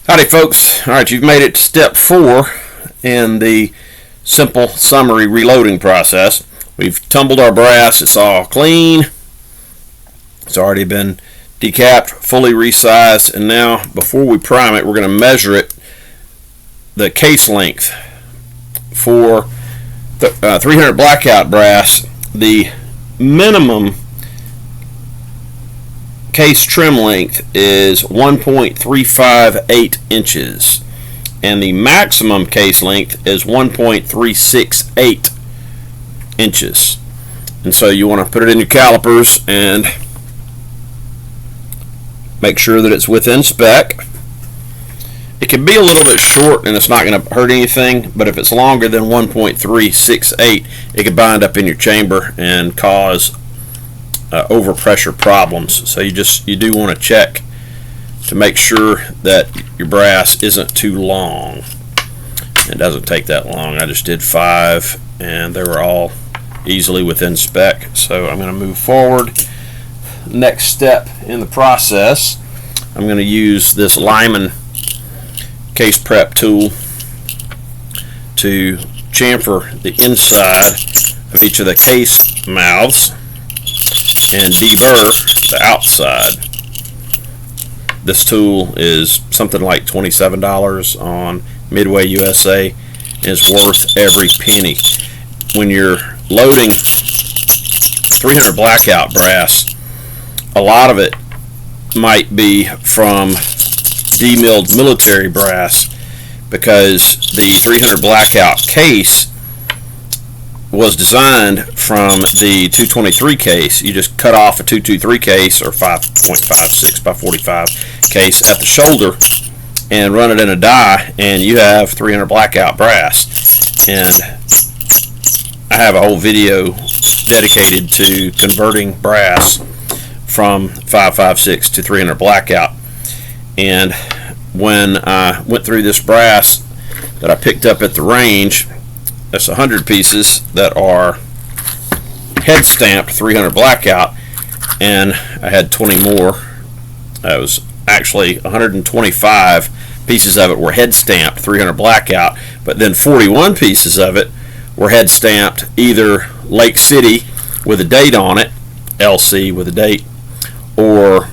Howdy folks. Alright, you've made it to step 4 in the simple summary reloading process. We've tumbled our brass, it's all clean. It's already been decapped, fully resized, and now before we prime it, we're going to measure it, the case length. For 300 blackout brass, the minimum case trim length is 1.358 inches and the maximum case length is 1.368 inches. And so you want to put it in your calipers and make sure that it's within spec. It can be a little bit short and it's not going to hurt anything, but if it's longer than 1.368, it can bind up in your chamber and cause overpressure problems. So you do want to check to make sure that your brass isn't too long. It doesn't take that long. I just did 5 and they were all easily within spec. So I'm going to move forward. Next step in the process, I'm going to use this Lyman case prep tool to chamfer the inside of each of the case mouths and deburr the outside. This tool is something like $27 on Midway USA and it's worth every penny. When you're loading 300 blackout brass, a lot of it might be from demilled military brass because the 300 blackout case was designed from the 223 case. You just cut off a 223 case or 5.56 by 45 case at the shoulder and run it in a die and you have 300 blackout brass. And I have a whole video dedicated to converting brass from 5.56 to 300 blackout. And when I went through this brass that I picked up at the range, that's 100 pieces that are head stamped 300 blackout, and I had 20 more. That was actually 125 pieces of it were head stamped 300 blackout, but then 41 pieces of it were head stamped either Lake City with a date on it, LC with a date, or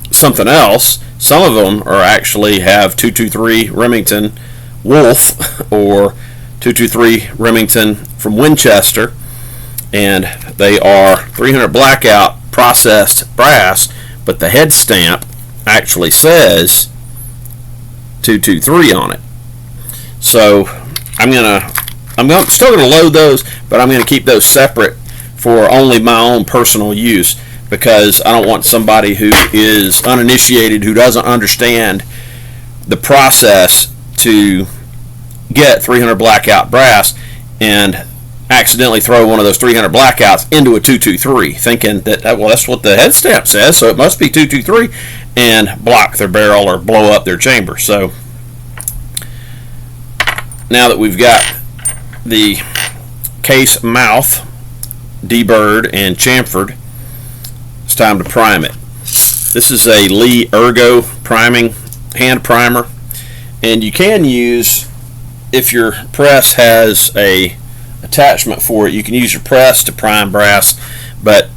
something else. Some of them are actually have 223 Remington Wolf or 223 Remington from Winchester, and they are 300 blackout processed brass, but the head stamp actually says 223 on it. So I'm still gonna load those, but I'm gonna keep those separate for only my own personal use because I don't want somebody who is uninitiated, who doesn't understand the process to get 300 blackout brass and accidentally throw one of those 300 blackouts into a 223 thinking that, well, that's what the head stamp says, so it must be 223, and block their barrel or blow up their chamber. So now that we've got the case mouth deburred and chamfered, it's time to prime it. This is a Lee Ergo priming hand primer, and you can use, if your press has a attachment for it, you can use your press to prime brass, but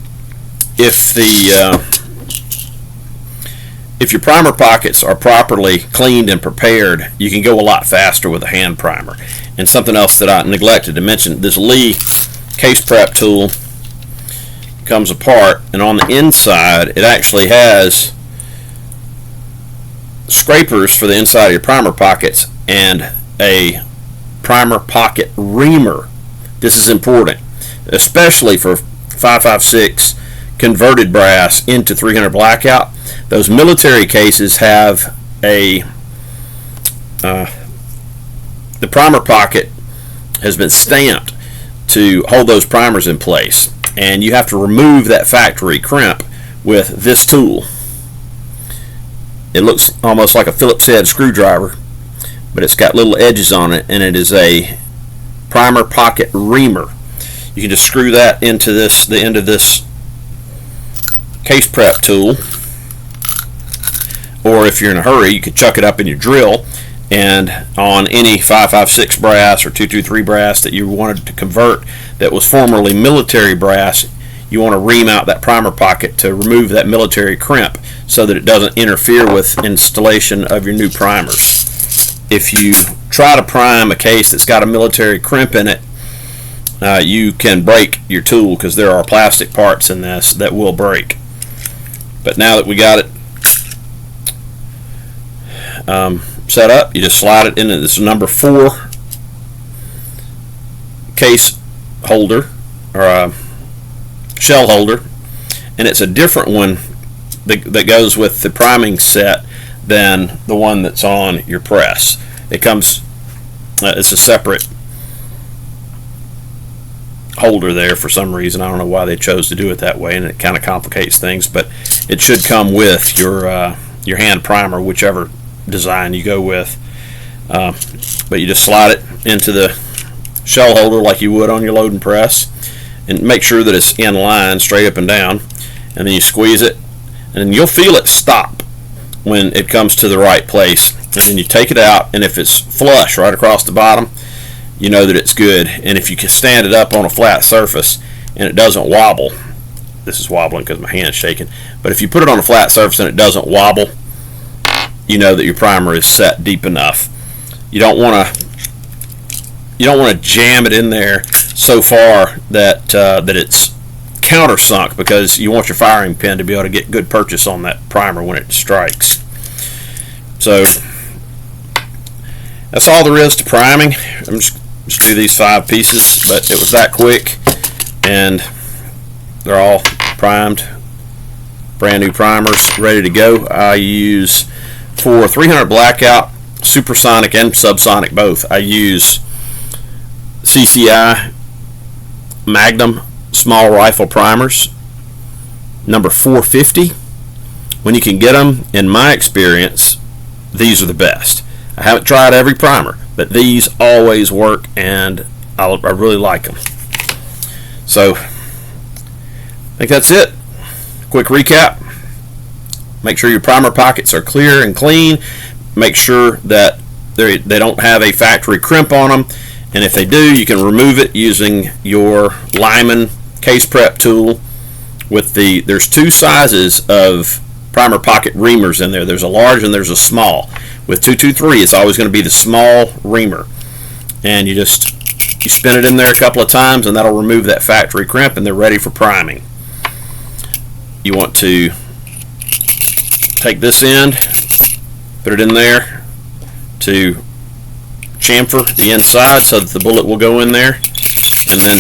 if your primer pockets are properly cleaned and prepared, you can go a lot faster with a hand primer. And something else that I neglected to mention, this Lee case prep tool comes apart, and on the inside it actually has scrapers for the inside of your primer pockets and a primer pocket reamer. This is important, especially for 5.56 converted brass into 300 blackout. Those military cases have a the primer pocket has been stamped to hold those primers in place, and you have to remove that factory crimp with this tool. It looks almost like a Phillips head screwdriver, but it's got little edges on it, and it is a primer pocket reamer. You can just screw that into the end of this case prep tool, or if you're in a hurry, you could chuck it up in your drill, and on any 556 brass or 223 brass that you wanted to convert that was formerly military brass, you want to ream out that primer pocket to remove that military crimp so that it doesn't interfere with installation of your new primers. If you try to prime a case that's got a military crimp in it, you can break your tool, because there are plastic parts in this that will break. But now that we got it set up, you just slide it into this number 4 case holder, or shell holder, and it's a different one that goes with the priming set than the one that's on your press. It comes, it's a separate holder there for some reason. I don't know why they chose to do it that way, and it kind of complicates things, but it should come with your hand primer, whichever design you go with. But you just slide it into the shell holder like you would on your loading press, and make sure that it's in line straight up and down, and then you squeeze it, and then you'll feel it stop when it comes to the right place, and then you take it out, and if it's flush right across the bottom, you know that it's good. And if you can stand it up on a flat surface and it doesn't wobble, this is wobbling because my hand's shaking, but if you put it on a flat surface and it doesn't wobble, you know that your primer is set deep enough. You don't want to jam it in there so far that it's countersunk, because you want your firing pin to be able to get good purchase on that primer when it strikes. So that's all there is to priming. I'm just do these 5 pieces, but it was that quick, and they're all primed, brand new primers ready to go. I use, for 300 blackout, supersonic and subsonic both, I use CCI Magnum small rifle primers, number 450. When you can get them, in my experience, these are the best. I haven't tried every primer, but these always work, and I really like them. So I think that's it. Quick recap. Make sure your primer pockets are clear and clean. Make sure that they don't have a factory crimp on them, and if they do, you can remove it using your Lyman case prep tool. With there's 2 sizes of primer pocket reamers in there. There's a large and there's a small. With 223, it's always going to be the small reamer, and you spin it in there a couple of times, and that'll remove that factory crimp, and they're ready for priming. You want to take this end, put it in there to chamfer the inside so that the bullet will go in there, and then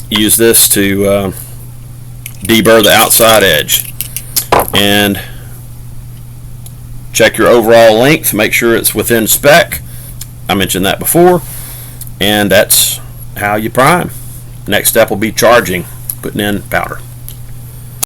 use this to deburr the outside edge. And check your overall length, make sure it's within spec. I mentioned that before, and that's how you prime. Next step will be charging, putting in powder.